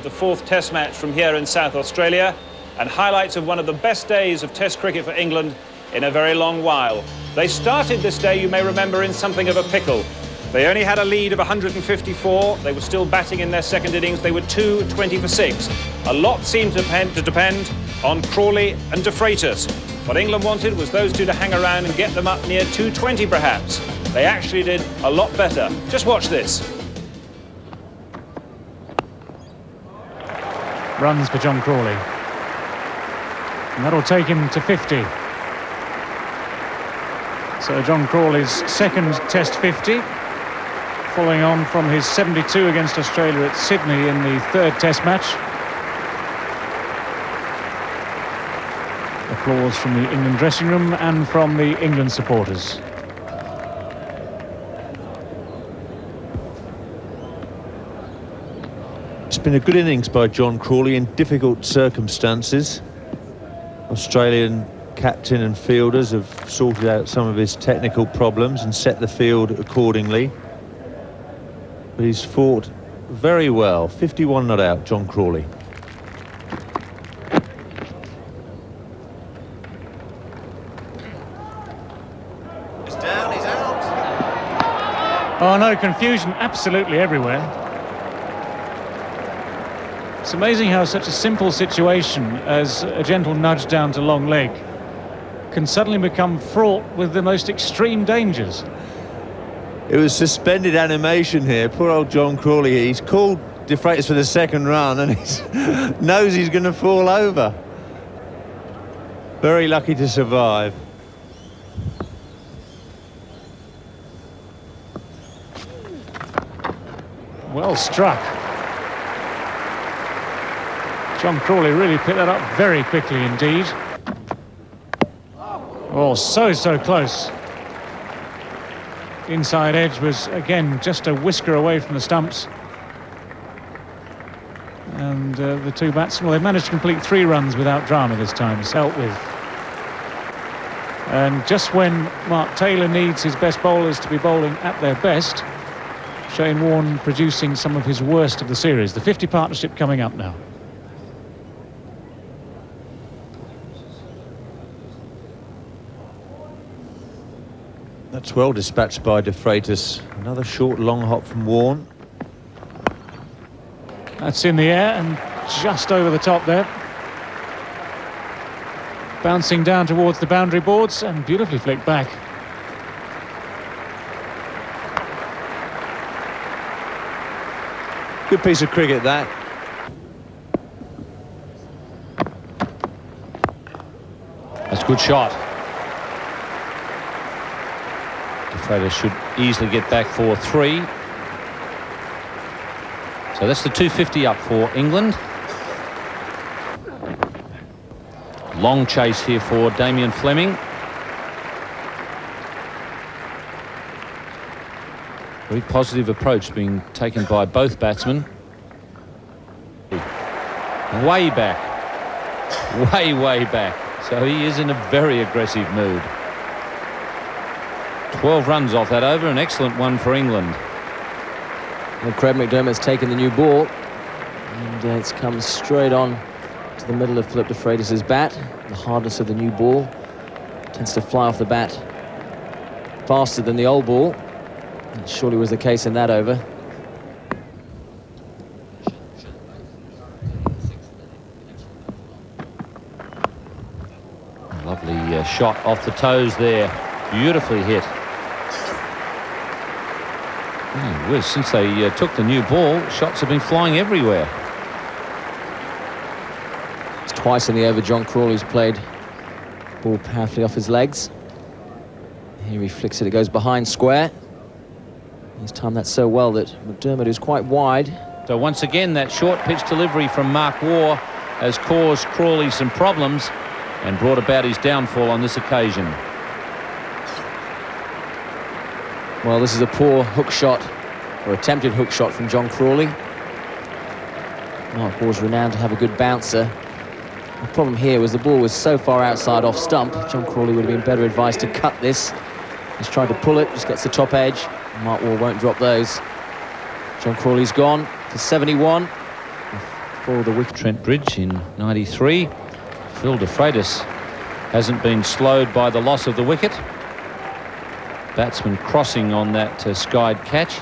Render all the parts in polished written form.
the fourth Test match from here in South Australia, and highlights of one of the best days of Test cricket for England in a very long while. They started this day, you may remember, in something of a pickle. They only had a lead of 154. They were still batting in their second innings. They were 20 for 6. A lot seemed to depend on Crawley and De Freitas. What England wanted was those two to hang around and get them up near 220 perhaps. They actually did a lot better. Just watch this. Runs for John Crawley. And that'll take him to 50. So John Crawley's second Test 50, following on from his 72 against Australia at Sydney in the third Test match. Applause from the England dressing room and from the England supporters. It's been a good innings by John Crawley in difficult circumstances. Australian captain and fielders have sorted out some of his technical problems and set the field accordingly. But he's fought very well. 51 not out, John Crawley. It's down, he's out. Oh no, confusion absolutely everywhere. It's amazing how such a simple situation as a gentle nudge down to long leg can suddenly become fraught with the most extreme dangers. It was suspended animation here. Poor old John Crawley. He's called De Freitas for the second run and he knows he's going to fall over. Very lucky to survive. Well struck. John Crawley really picked that up very quickly indeed. Oh, so close. Inside edge was, again, just a whisker away from the stumps. And the two batsmen, well, they managed to complete 3 runs without drama this time, dealt with. And just when Mark Taylor needs his best bowlers to be bowling at their best, Shane Warne producing some of his worst of the series. The 50 partnership coming up now. That's well dispatched by De Freitas. Another short long hop from Warne. That's in the air and just over the top there. Bouncing down towards the boundary boards and beautifully flicked back. Good piece of cricket, that. That's a good shot. De Freitas should easily get back for 3. So that's the 250 up for England. Long chase here for Damien Fleming. Very positive approach being taken by both batsmen. Way back. Way back. So he is in a very aggressive mood. 12 runs off that over, an excellent one for England. Well, Craig McDermott's taken the new ball, and it's come straight on to the middle of Philip De Freitas' bat. The hardness of the new ball tends to fly off the bat faster than the old ball. It surely was the case in that over. Lovely shot off the toes there. Beautifully hit. Since they took the new ball, shots have been flying everywhere. It's twice in the over John Crawley's played. Ball powerfully off his legs. Here he flicks it, it goes behind square. He's timed that so well that McDermott is quite wide. So once again, that short pitch delivery from Mark Waugh has caused Crawley some problems and brought about his downfall on this occasion. Well, this is a poor hook shot, or attempted hook shot from John Crawley. Mark Waugh's renowned to have a good bouncer. The problem here was the ball was so far outside off stump, John Crawley would have been better advised to cut this. He's tried to pull it, just gets the top edge. Mark Waugh won't drop those. John Crawley's gone for 71. for the wicket. Trent Bridge in 93. Phil de Freitas hasn't been slowed by the loss of the wicket. Batsman crossing on that skied catch.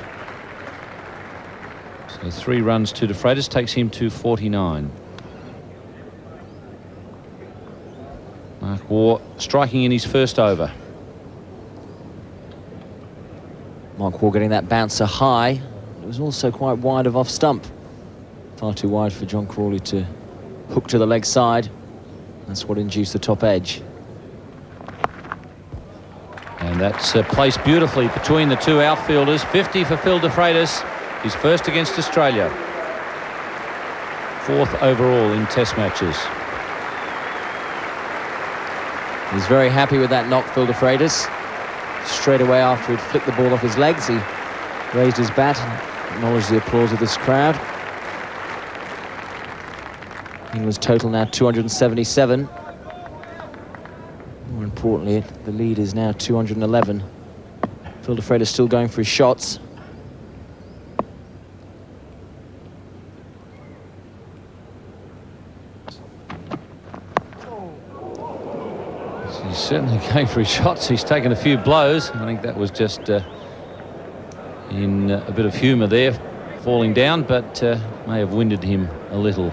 So 3 runs to de Freitas takes him to 49. Mark Waugh striking in his first over. Mark Waugh getting that bouncer high. It was also quite wide of off stump. Far too wide for John Crawley to hook to the leg side. That's what induced the top edge. And that's placed beautifully between the 2 outfielders. 50 for Phil de Freitas. His first against Australia. 4th overall in Test matches. He's very happy with that knock, Phil de Freitas. Straight away after he'd flicked the ball off his legs, he raised his bat and acknowledged the applause of this crowd. England's total now 277. More importantly, the lead is now 211. Phil de Freitas still going for his shots. He's certainly going for his shots. He's taken a few blows. I think that was just in a bit of humour there, falling down, but may have winded him a little.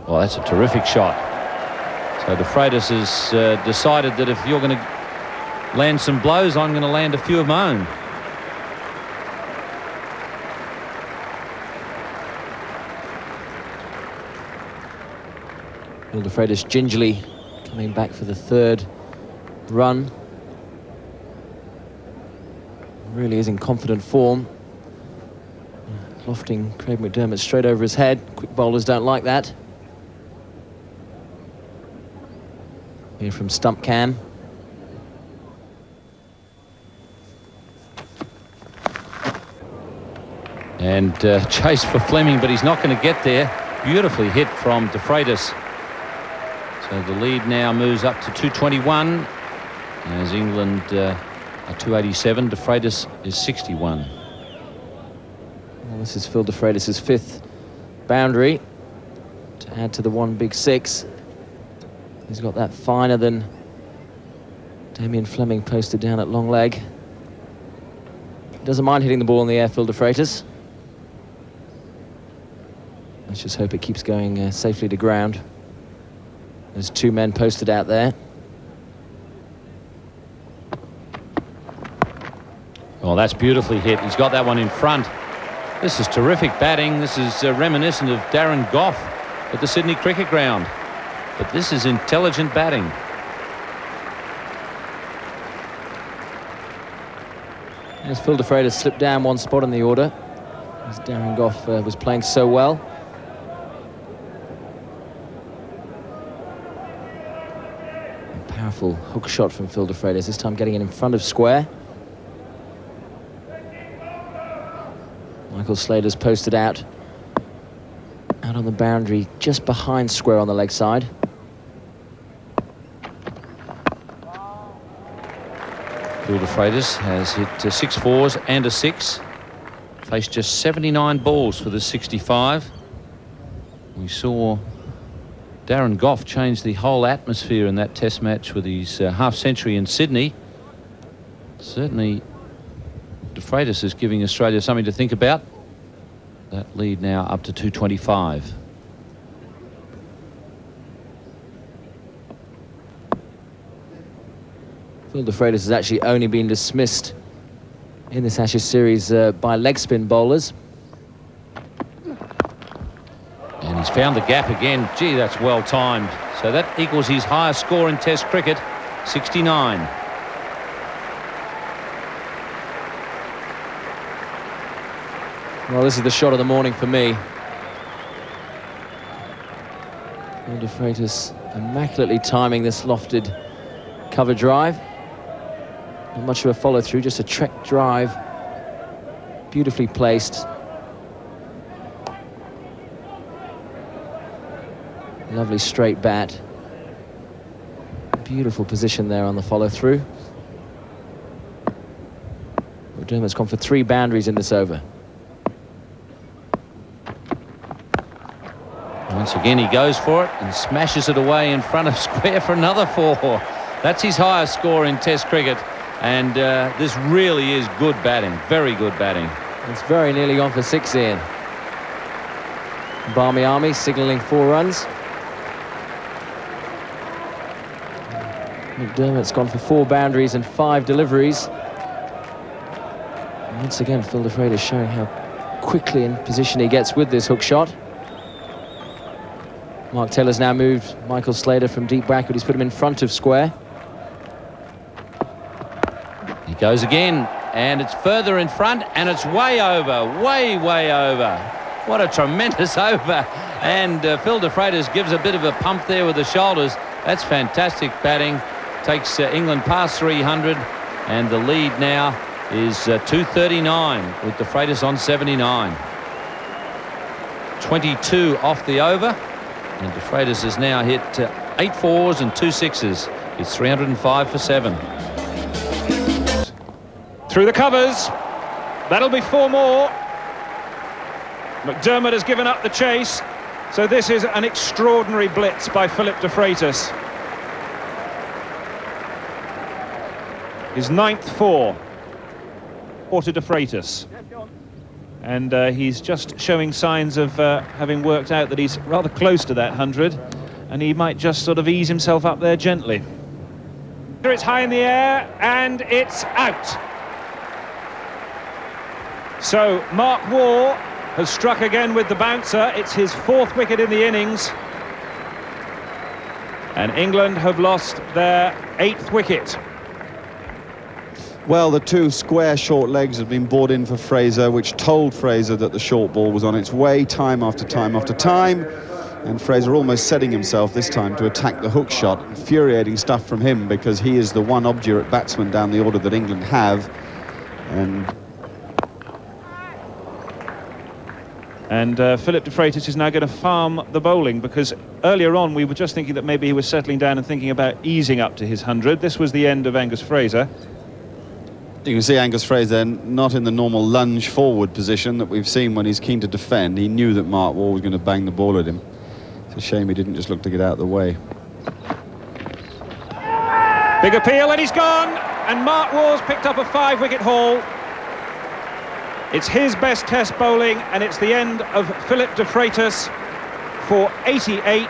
Well, that's a terrific shot. So de Freitas has decided that if you're going to land some blows, I'm going to land a few of my own. Phil de Freitas gingerly coming back for the 3rd run. Really is in confident form. Lofting Craig McDermott straight over his head. Quick bowlers don't like that. Here from stump cam. And chase for Fleming, but he's not going to get there. Beautifully hit from de Freitas. So the lead now moves up to 221 as England are 287. De Freitas is 61. Well, this is Phil de Freitas' 5th boundary to add to the 1 big 6. He's got that finer than Damien Fleming posted down at long leg. Doesn't mind hitting the ball in the air, Phil de Freitas. Let's just hope it keeps going safely to ground. There's 2 men posted out there. Oh, that's beautifully hit. He's got that one in front. This is terrific batting. This is reminiscent of Darren Gough at the Sydney Cricket Ground. But this is intelligent batting. As Phil de Freitas slipped down 1 spot in the order, as Darren Gough was playing so well. A powerful hook shot from Phil de Freitas, this time getting it in front of square. Michael Slater's posted out on the boundary just behind square on the leg side. Phil de Freitas has hit 6 fours and a 6. Faced just 79 balls for the 65. We saw Darren Gough change the whole atmosphere in that Test match with his half-century in Sydney. Certainly, de Freitas is giving Australia something to think about. That lead now up to 225. Phil de Freitas has actually only been dismissed in this Ashes series by leg spin bowlers. And he's found the gap again. Gee, that's well timed. So that equals his highest score in Test cricket, 69. Well, this is the shot of the morning for me. Phil de Freitas immaculately timing this lofted cover drive. Not much of a follow-through, just a trek drive. Beautifully placed. Lovely straight bat. Beautiful position there on the follow-through. McDermott's gone for 3 boundaries in this over. Once again, he goes for it and smashes it away in front of square for another 4. That's his highest score in Test cricket, and this really is good batting, very good batting. It's very nearly gone for 6, Ian. Barmy Army signalling 4 runs. McDermott's gone for 4 boundaries and 5 deliveries. And once again, Phil de Freitas showing how quickly in position he gets with this hook shot. Mark Taylor's now moved Michael Slater from deep bracket. He's put him in front of square. He goes again, and it's further in front, and it's way over, way over. What a tremendous over. And Phil de Freitas gives a bit of a pump there with the shoulders. That's fantastic batting. Takes England past 300, and the lead now is 239 with de Freitas on 79. 22 off the over. And de Freitas has now hit 8 4s and 2 6s. He's 305 for 7. Through the covers. That'll be 4 more. McDermott has given up the chase. So this is an extraordinary blitz by Philip de Freitas. His 9th 4 to de Freitas. And he's just showing signs of having worked out that he's rather close to that 100, and he might just sort of ease himself up there gently. It's high in the air, and it's out. So Mark Waugh has struck again with the bouncer. It's his 4th wicket in the innings. And England have lost their 8th wicket. Well, the 2 square short legs had been brought in for Fraser, which told Fraser that the short ball was on its way time after time after time. And Fraser almost setting himself this time to attack the hook shot. Infuriating stuff from him, because he is the one obdurate batsman down the order that England have. And Philip de Freitas is now going to farm the bowling, because earlier on we were just thinking that maybe he was settling down and thinking about easing up to his 100. This was the end of Angus Fraser. You can see Angus Fraser not in the normal lunge forward position that we've seen when he's keen to defend. He knew that Mark Waugh was going to bang the ball at him. It's a shame he didn't just look to get out of the way. Big appeal, and he's gone. And Mark Waugh's picked up a 5-wicket haul. It's his best Test bowling, and it's the end of Philip de Freitas for 88,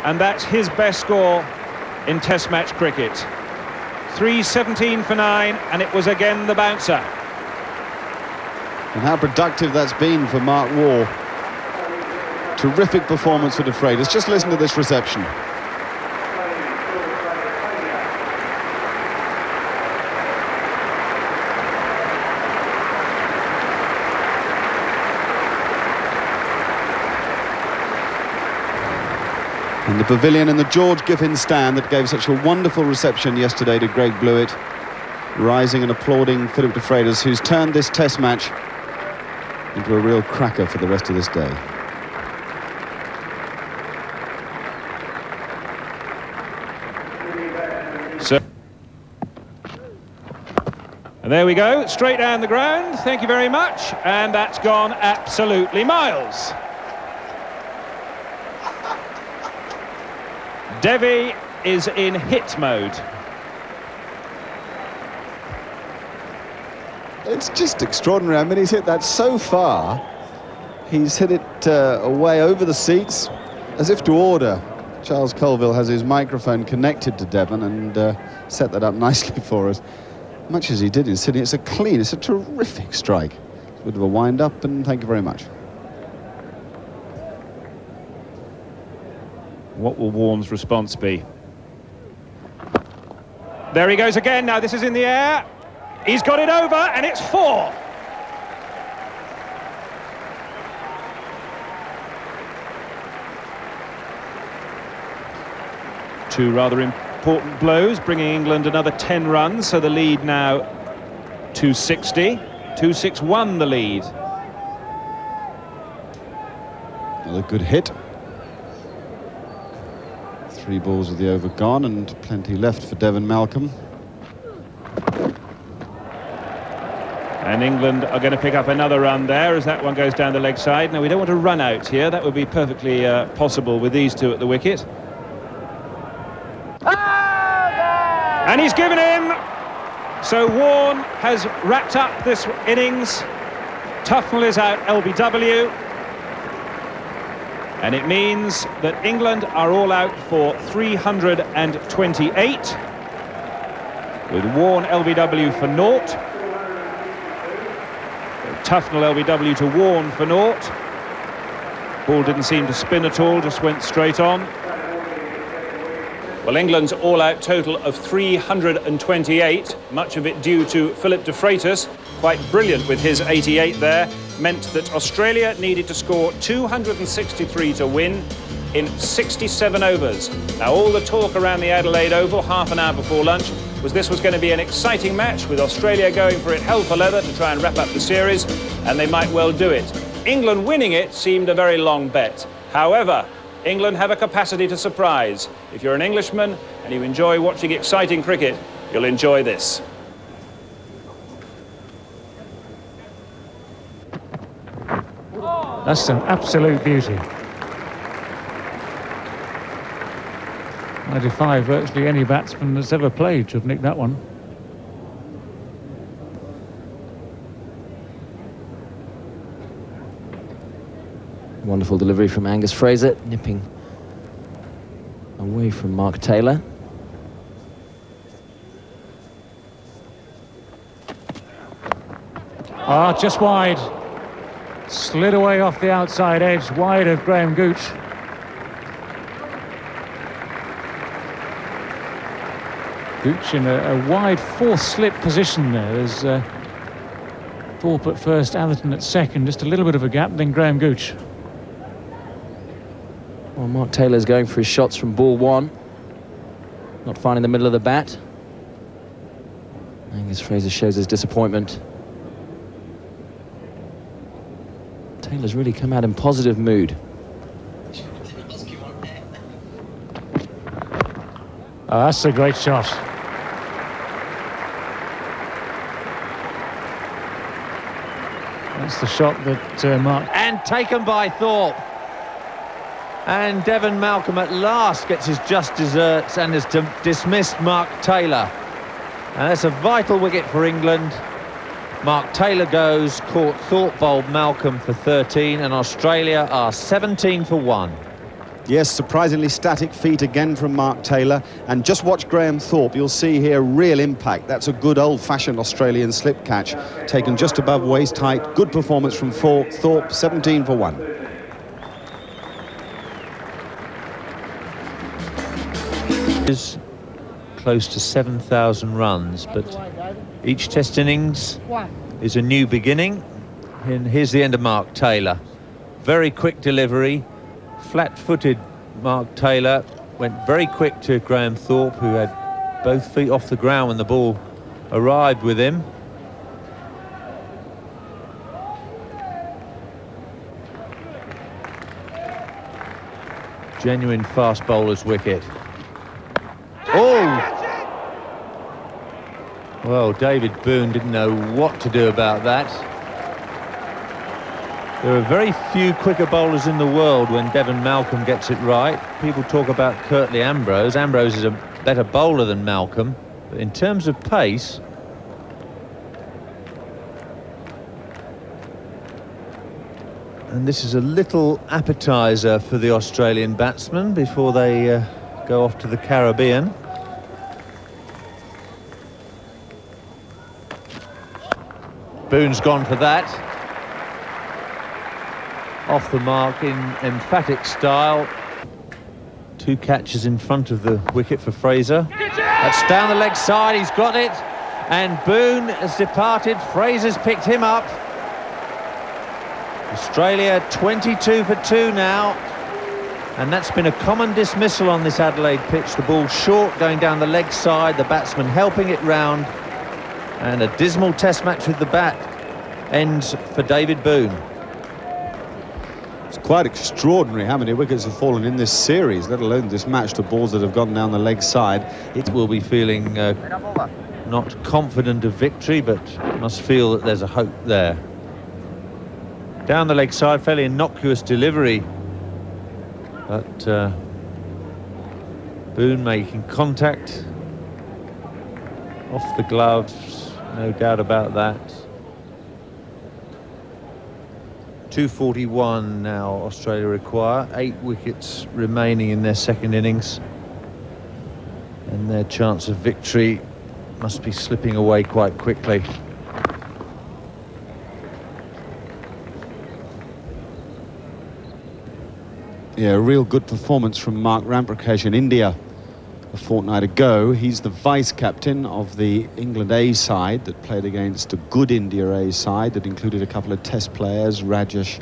and that's his best score in Test match cricket. 317 for 9, and it was again the bouncer. And how productive that's been for Mark Waugh. Terrific performance for de Freitas. Just listen to this reception. In the pavilion in the George Giffen stand that gave such a wonderful reception yesterday to Greg Blewett, rising and applauding Philip de Freitas, who's turned this Test match into a real cracker for the rest of this day. So, and there we go, straight down the ground. Thank you very much. And that's gone absolutely miles. Devi is in hit mode. It's just extraordinary. I mean, he's hit that so far. He's hit it away over the seats, as if to order. Charles Colville has his microphone connected to Devon and set that up nicely for us. Much as he did in Sydney, it's a terrific strike. It's a bit of a wind-up, and thank you very much. What will Warne's response be? There he goes again. Now this is in the air. He's got it over, and it's 4. Two rather important blows, bringing England another 10 runs, so the lead now 260. 261 the lead. Another good hit. 3 balls of the over gone and plenty left for Devon Malcolm. And England are going to pick up another run there as that one goes down the leg side. Now, we don't want to run out here. That would be perfectly possible with these two at the wicket. And he's given him. So Warne has wrapped up this innings. Tufnell is out LBW. And it means that England are all out for 328. With Warne LBW for naught. Tufnell LBW to Warne for naught. Ball didn't seem to spin at all, just went straight on. Well, England's all-out total of 328, much of it due to Philip de Freitas, quite brilliant with his 88 there, meant that Australia needed to score 263 to win in 67 overs. Now, all the talk around the Adelaide Oval half an hour before lunch was this was going to be an exciting match with Australia going for it hell for leather to try and wrap up the series, and they might well do it. England winning it seemed a very long bet. However, England have a capacity to surprise. If you're an Englishman and you enjoy watching exciting cricket, you'll enjoy this. That's an absolute beauty. I defy virtually any batsman that's ever played to have nicked that one. Wonderful delivery from Angus Fraser, nipping away from Mark Taylor. Ah, just wide. Slid away off the outside edge, wide of Graham Gooch. Gooch in a wide fourth slip position there. There's Thorpe at first, Atherton at second, just a little bit of a gap, then Graham Gooch. Well, Mark Taylor's going for his shots from ball 1. Not finding the middle of the bat. Angus Fraser shows his disappointment. Taylor's really come out in positive mood. Oh, that's a great shot. That's the shot that Mark... And taken by Thorpe. And Devon Malcolm at last gets his just desserts and has dismissed Mark Taylor. And that's a vital wicket for England. Mark Taylor goes, caught Thorpe bowled Malcolm for 13, and Australia are 17 for 1. Yes, surprisingly static feet again from Mark Taylor. And just watch Graham Thorpe. You'll see here real impact. That's a good old-fashioned Australian slip catch, taken just above waist height. Good performance from Thorpe, 17 for 1. Is close to 7,000 runs, but each test innings is a new beginning. And here's the end of Mark Taylor. Very quick delivery, flat-footed Mark Taylor went very quick to Graham Thorpe, who had both feet off the ground when the ball arrived with him. Genuine fast bowler's wicket. Oh! Well, David Boone didn't know what to do about that. There are very few quicker bowlers in the world when Devon Malcolm gets it right. People talk about Curtly Ambrose. Ambrose is a better bowler than Malcolm. But in terms of pace, and this is a little appetizer for the Australian batsmen before they go off to the Caribbean. Boone's gone for that. Off the mark in emphatic style. 2 catches in front of the wicket for Fraser. That's down the leg side, he's got it. And Boone has departed, Fraser's picked him up. Australia 22 for 2 now. And that's been a common dismissal on this Adelaide pitch. The ball short, going down the leg side, the batsman helping it round. And a dismal test match with the bat ends for David Boone. quite extraordinary how many wickets have fallen in this series, let alone this match, to balls that have gone down the leg side. It will be feeling not confident of victory, but must feel that there's a hope there. Down the leg side, fairly innocuous delivery, but Boone making contact off the gloves, no doubt about that. 241 now Australia require, 8 wickets remaining in their second innings, and their chance of victory must be slipping away quite quickly. Yeah, a real good performance from Mark Ramprakash in India a fortnight ago. He's the vice-captain of the England A side that played against a good India A side that included a couple of test players, Rajesh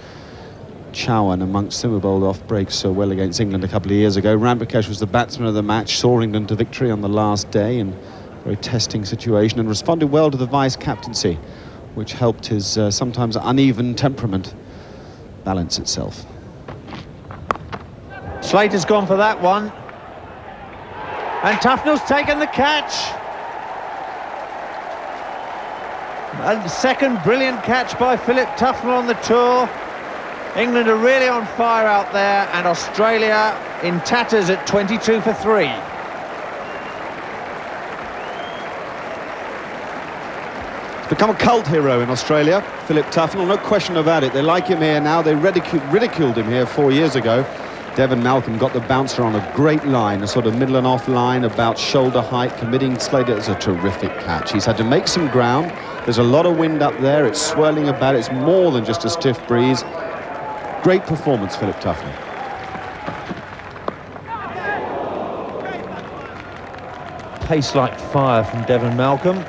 Chauhan amongst them, who bowled off breaks so well against England a couple of years ago. Ramprakash was the batsman of the match, saw England to victory on the last day in a very testing situation, and responded well to the vice-captaincy, which helped his sometimes uneven temperament balance itself. Slater's gone for that one. And Tufnell's taken the catch. A second brilliant catch by Philip Tufnell on the tour. England are really on fire out there, and Australia in tatters at 22 for 3. Become a cult hero in Australia, Philip Tufnell, no question about it. They like him here now. They ridiculed him here 4 years ago. Devon Malcolm got the bouncer on a great line, a sort of middle and off line, about shoulder height, committing Slater. It's a terrific catch. He's had to make some ground. There's a lot of wind up there. It's swirling about. It's more than just a stiff breeze. Great performance, Philip Tufnell. Pace like fire from Devon Malcolm.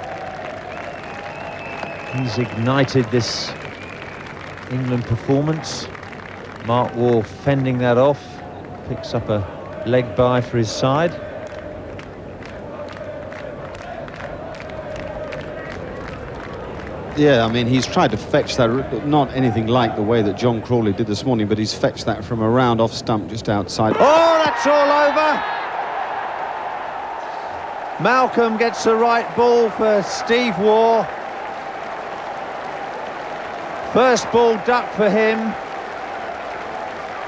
He's ignited this England performance. Mark Waugh fending that off, picks up a leg bye for his side. Yeah, I mean, he's tried to fetch that, not anything like the way that John Crawley did this morning, but he's fetched that from around off stump just outside. Oh, that's all over! Malcolm gets the right ball for Steve Waugh. First ball duck for him.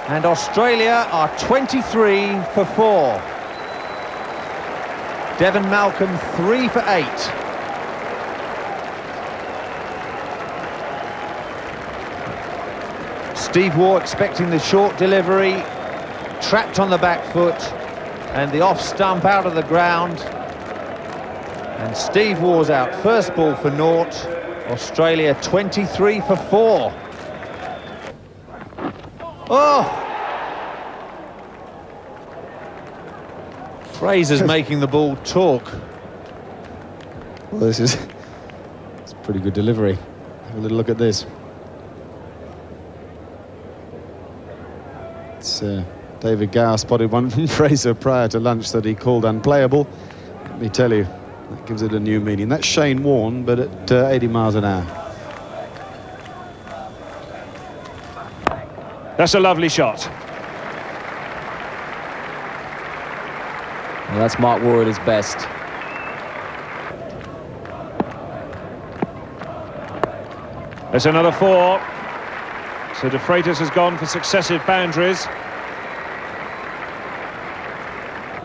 And Australia are 23 for 4. Devon Malcolm 3 for 8. Steve Waugh expecting the short delivery, trapped on the back foot, and the off stump out of the ground. And Steve Waugh's out. First ball for naught. Australia 23 for 4. Oh! Fraser's making the ball talk. Well, this is it's a pretty good delivery. Have a little look at this. It's David Gower spotted one from Fraser prior to lunch that he called unplayable. Let me tell you, that gives it a new meaning. That's Shane Warne, but at 80 miles an hour. That's a lovely shot. Well, that's Mark Waugh at his best. There's another 4. So De Freitas has gone for successive boundaries.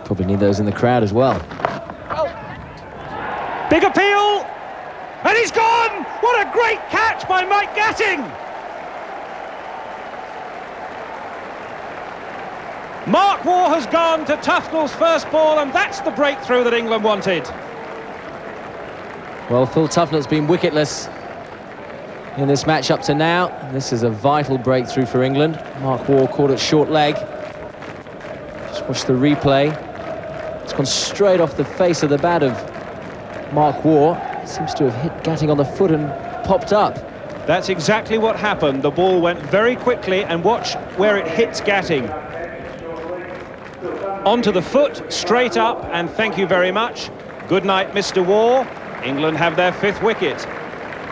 Probably need those in the crowd as well. Big appeal! And he's gone! What a great catch by Mike Gatting! Mark Waugh has gone to Tufnell's first ball, and that's the breakthrough that England wanted. Well, Phil Tufnell's been wicketless in this match up to now. This is a vital breakthrough for England. Mark Waugh caught it short leg. Just watch the replay. It's gone straight off the face of the bat of Mark Waugh. Seems to have hit Gatting on the foot and popped up. That's exactly what happened. The ball went very quickly, and watch where it hits Gatting. Onto the foot, straight up, and thank you very much. Good night, Mr. Waugh. England have their 5th wicket.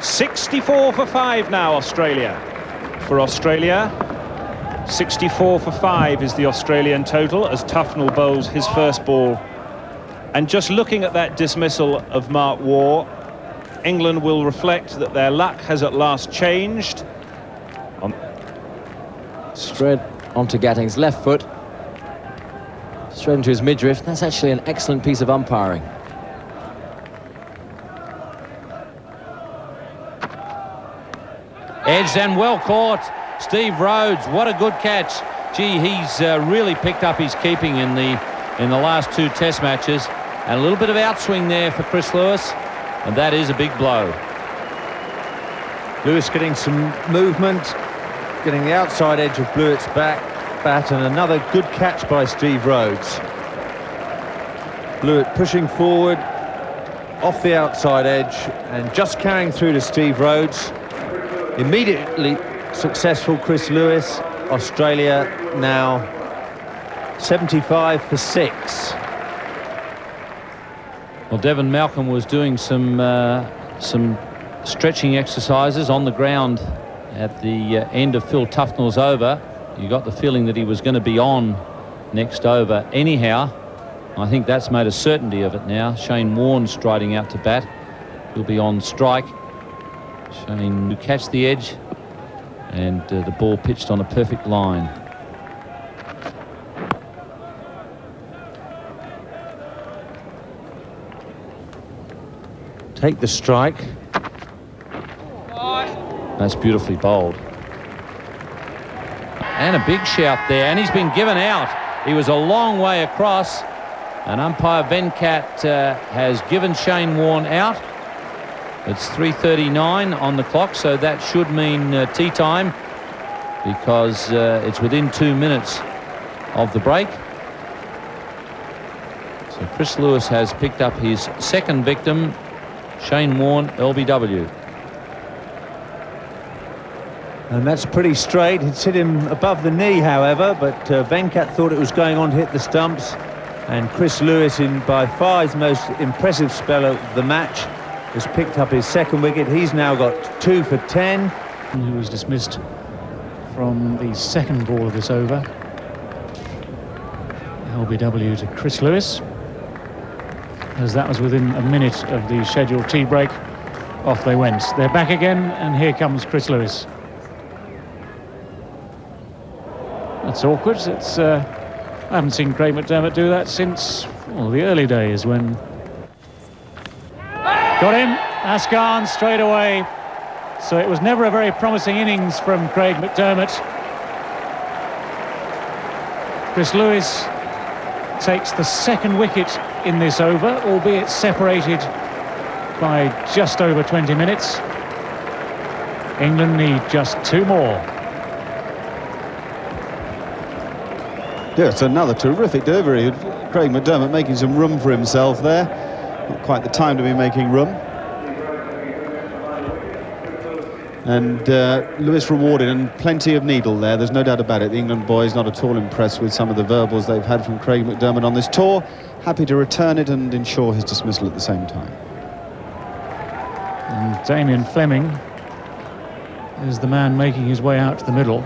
64 for 5 now, Australia. For Australia, 64 for 5 is the Australian total as Tufnell bowls his first ball. And just looking at that dismissal of Mark Waugh, England will reflect that their luck has at last changed. Straight onto Gatting's left foot. Straight into his midriff. That's actually an excellent piece of umpiring. Edged and well caught. Steve Rhodes, what a good catch. Gee, he's really picked up his keeping in the last 2 Test matches. And a little bit of outswing there for Chris Lewis, and that is a big blow. Lewis getting some movement, getting the outside edge of Blewett's bat, and another good catch by Steve Rhodes. Blewett pushing forward, off the outside edge, and just carrying through to Steve Rhodes. Immediately successful Chris Lewis. Australia now 75 for 6. Well, Devon Malcolm was doing some stretching exercises on the ground at the end of Phil Tufnell's over. You got the feeling that he was going to be on next over anyhow. I think that's made a certainty of it now. Shane Warne striding out to bat. He'll be on strike. Shane to catch the edge, and the ball pitched on a perfect line. Take the strike. That's beautifully bowled. And a big shout there, and he's been given out. He was a long way across, and umpire Venkat has given Shane Warne out. It's 3:39 on the clock, so that should mean tea time, because it's within 2 minutes of the break. So Chris Lewis has picked up his second victim, Shane Warne, LBW. And that's pretty straight. It's hit him above the knee, however, but Venkat thought it was going on to hit the stumps. And Chris Lewis, in by far his most impressive spell of the match, has picked up his second wicket. He's now got 2 for 10. Who was dismissed from the second ball of this over. LBW to Chris Lewis, as that was within a minute of the scheduled tea break. Off they went. They're back again, and here comes Chris Lewis. That's awkward. It's I haven't seen Craig McDermott do that since, well, the early days when... Got him. That's gone straight away. So it was never a very promising innings from Craig McDermott. Chris Lewis takes the second wicket in this over, albeit separated by just over 20 minutes. England need just 2 more. Yeah, it's another terrific delivery. Craig McDermott making some room for himself there. Not quite the time to be making room. And Lewis rewarded, and plenty of needle there, there's no doubt about it. The England boys not at all impressed with some of the verbals they've had from Craig McDermott on this tour. Happy to return it and ensure his dismissal at the same time. And Damien Fleming is the man making his way out to the middle.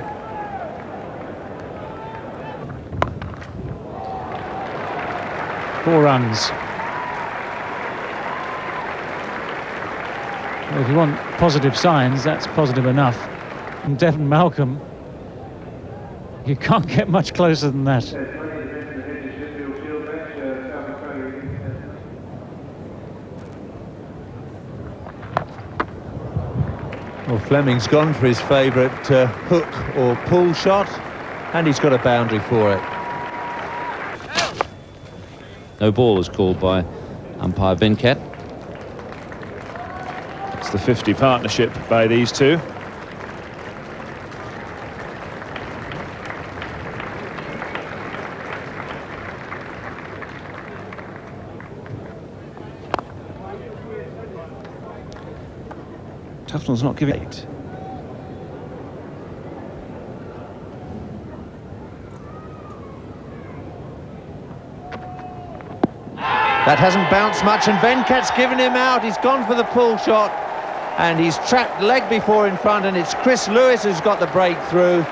Four runs. Well, if you want positive signs, that's positive enough. And Devon Malcolm, you can't get much closer than that. Well, Fleming's gone for his favourite hook or pull shot, and he's got a boundary for it. No ball is called by umpire Venkat. It's the 50 partnership by these two. Tufnell's not giving it. That hasn't bounced much, and Venkat's given him out. He's gone for the pull shot, and he's trapped leg before in front, and it's Chris Lewis who's got the breakthrough.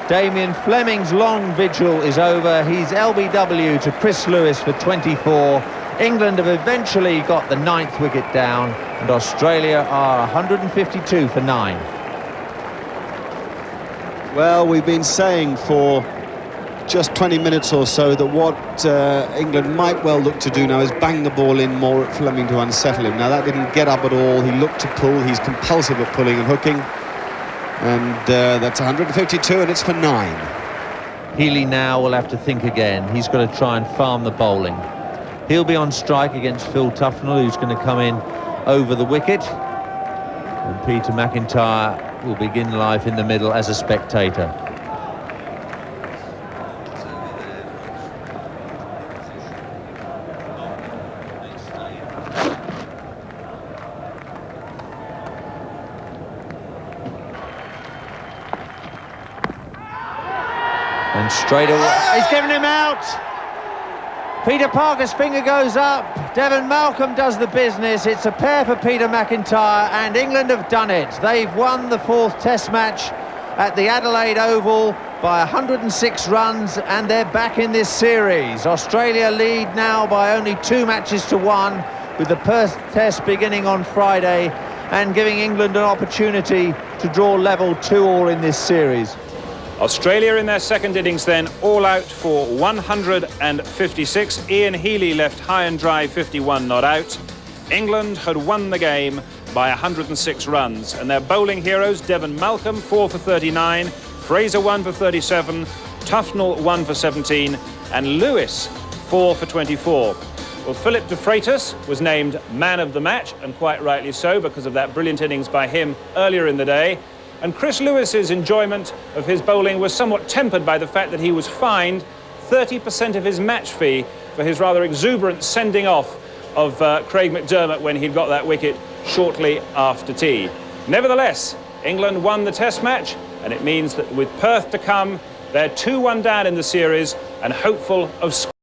Damien Fleming's long vigil is over. He's LBW to Chris Lewis for 24. England have eventually got the 9th wicket down, and Australia are 152 for 9. Well, we've been saying for just 20 minutes or so that what England might well look to do now is bang the ball in more at Fleming to unsettle him. Now, that didn't get up at all. He looked to pull. He's compulsive at pulling and hooking. And that's 152, and it's for 9. Healy now will have to think again. He's got to try and farm the bowling. He'll be on strike against Phil Tufnell, who's going to come in over the wicket. And Peter McIntyre will begin life in the middle as a spectator. And straight away, he's given him out. Peter Parker's finger goes up. Devon Malcolm does the business. It's a pair for Peter McIntyre, and England have done it. They've won the 4th Test match at the Adelaide Oval by 106 runs, and they're back in this series. Australia lead now by only 2 matches to 1, with the Perth Test beginning on Friday and giving England an opportunity to draw level 2-all in this series. Australia in their second innings then, all out for 156. Ian Healy left high and dry, 51 not out. England had won the game by 106 runs, and their bowling heroes, Devon Malcolm, 4 for 39, Fraser 1 for 37, Tufnell 1 for 17, and Lewis 4 for 24. Well, Philip de Freitas was named man of the match, and quite rightly so, because of that brilliant innings by him earlier in the day. And Chris Lewis's enjoyment of his bowling was somewhat tempered by the fact that he was fined 30% of his match fee for his rather exuberant sending off of Craig McDermott when he'd got that wicket shortly after tea. Nevertheless, England won the Test match, and it means that with Perth to come, they're 2-1 down in the series and hopeful of